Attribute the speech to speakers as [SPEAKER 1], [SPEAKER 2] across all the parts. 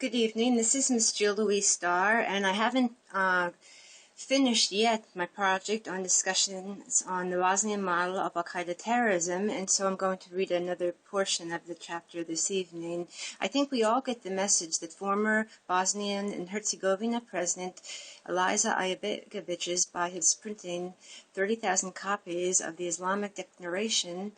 [SPEAKER 1] Good evening. This is Miss Jill Louise Starr, and I haven't finished yet my project on discussions on the Bosnian model of Al-Qaeda terrorism, and so I'm going to read another portion of the chapter this evening. I think we all get the message that former Bosnian and Herzegovina President Eliza Ibegovic, by his printing 30,000 copies of the Islamic Declaration,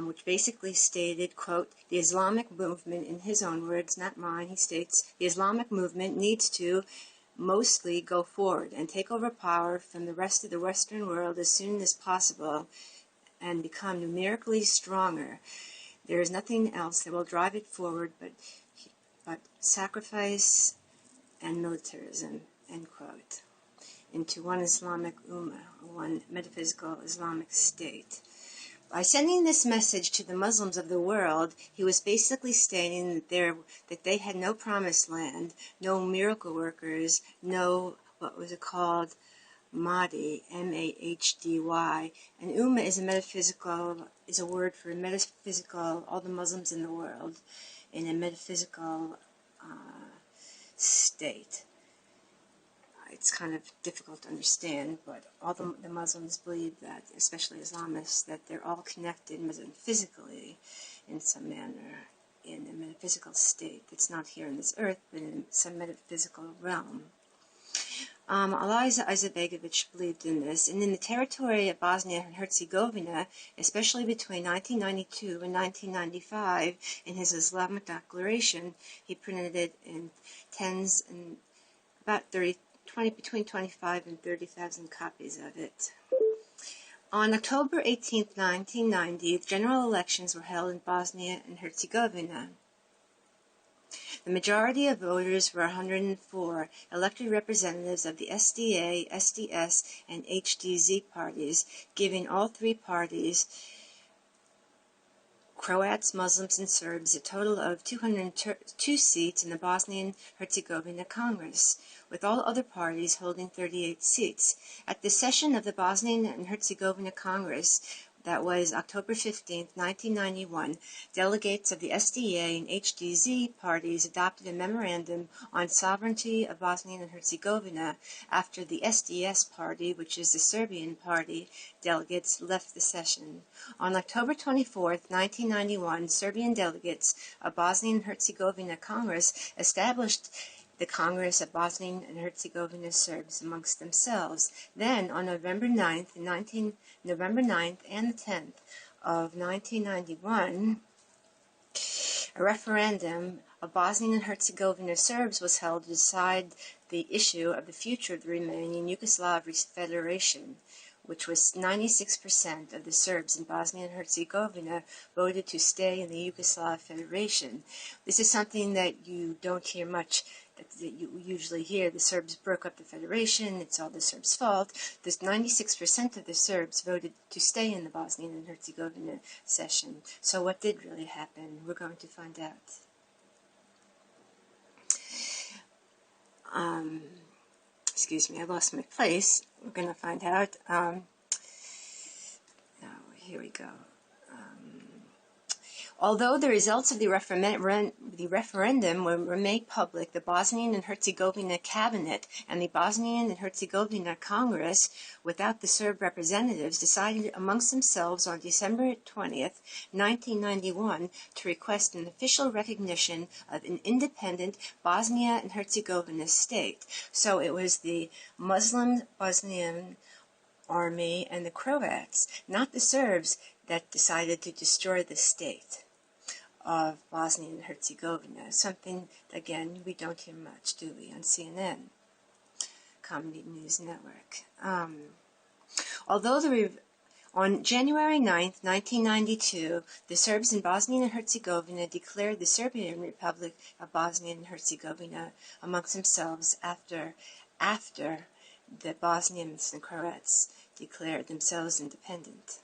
[SPEAKER 1] which basically stated, quote, the Islamic movement, in his own words, not mine, he states, the Islamic movement needs to mostly go forward and take over power from the rest of the Western world as soon as possible and become numerically stronger. There is nothing else that will drive it forward but sacrifice and militarism, end quote, into one Islamic Ummah, one metaphysical Islamic state. By sending this message to the Muslims of the world, he was basically stating that they had no promised land, no miracle workers, no, what was it called, Mahdi, M-A-H-D-Y. And Ummah is a word for metaphysical, all the Muslims in the world, in a metaphysical state. It's kind of difficult to understand, but all the Muslims believe that, especially Islamists, that they're all connected metaphysically in some manner, in a metaphysical state that's not here on this earth, but in some metaphysical realm. Eliza Izetbegovic believed in this, and in the territory of Bosnia and Herzegovina, especially between 1992 and 1995, in his Islamic Declaration, he printed it in tens and about between 25 and 30,000 copies of it. On October 18, 1990, the general elections were held in Bosnia and Herzegovina. The majority of voters were 104 elected representatives of the SDA, SDS, and HDZ parties, giving all three parties, Croats, Muslims, and Serbs, a total of 202 seats in the Bosnian-Herzegovina Congress, with all other parties holding 38 seats. At the session of the Bosnian and Herzegovina Congress, that was October 15, 1991, delegates of the SDA and HDZ parties adopted a memorandum on sovereignty of Bosnia and Herzegovina after the SDS party, which is the Serbian party, delegates left the session. On October 24, 1991, Serbian delegates of Bosnia and Herzegovina Congress established the Congress of Bosnian and Herzegovina Serbs amongst themselves. Then, on November 9th and the 10th of 1991, a referendum of Bosnian and Herzegovina Serbs was held to decide the issue of the future of the remaining Yugoslav Federation, which was 96% of the Serbs in Bosnia and Herzegovina voted to stay in the Yugoslav Federation. This is something that you don't hear much, that you usually hear. The Serbs broke up the federation, it's all the Serbs' fault. This 96% of the Serbs voted to stay in the Bosnian and Herzegovina session. So what did really happen? We're going to find out. Excuse me, I lost my place. We're going to find out. Here we go. Although the results of the referendum were made public, the Bosnian and Herzegovina Cabinet and the Bosnian and Herzegovina Congress, without the Serb representatives, decided amongst themselves on December 20th, 1991, to request an official recognition of an independent Bosnia and Herzegovina state. So it was the Muslim Bosnian army and the Croats, not the Serbs, that decided to destroy the state of Bosnia and Herzegovina. Something, again, we don't hear much, do we, on CNN, Comedy News Network. On January 9th, 1992, the Serbs in Bosnia and Herzegovina declared the Serbian Republic of Bosnia and Herzegovina amongst themselves after the Bosnians and Croats declared themselves independent.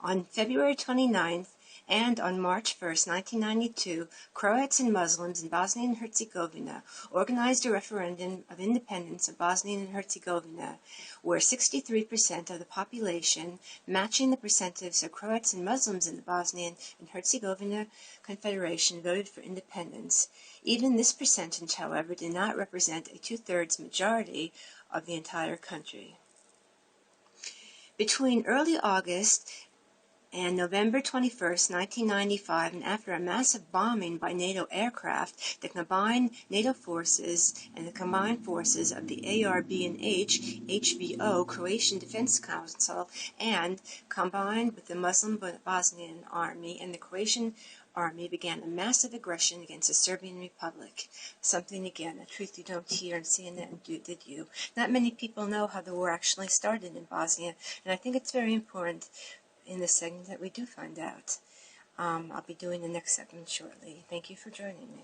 [SPEAKER 1] On February 29th, And on March 1st, 1992, Croats and Muslims in Bosnia and Herzegovina organized a referendum of independence of Bosnia and Herzegovina, where 63% of the population, matching the percentage of Croats and Muslims in the Bosnian and Herzegovina Confederation, voted for independence. Even this percentage, however, did not represent a two-thirds majority of the entire country. Between early August and November 21st, 1995, and after a massive bombing by NATO aircraft, the combined NATO forces and the combined forces of the ARB&H, HVO, Croatian Defense Council, and combined with the Muslim Bosnian Army and the Croatian Army began a massive aggression against the Serbian Republic. Something, again, a truth you don't hear on CNN, did you? Not many people know how the war actually started in Bosnia, and I think it's very important in this segment that we do find out. I'll be doing the next segment shortly. Thank you for joining me.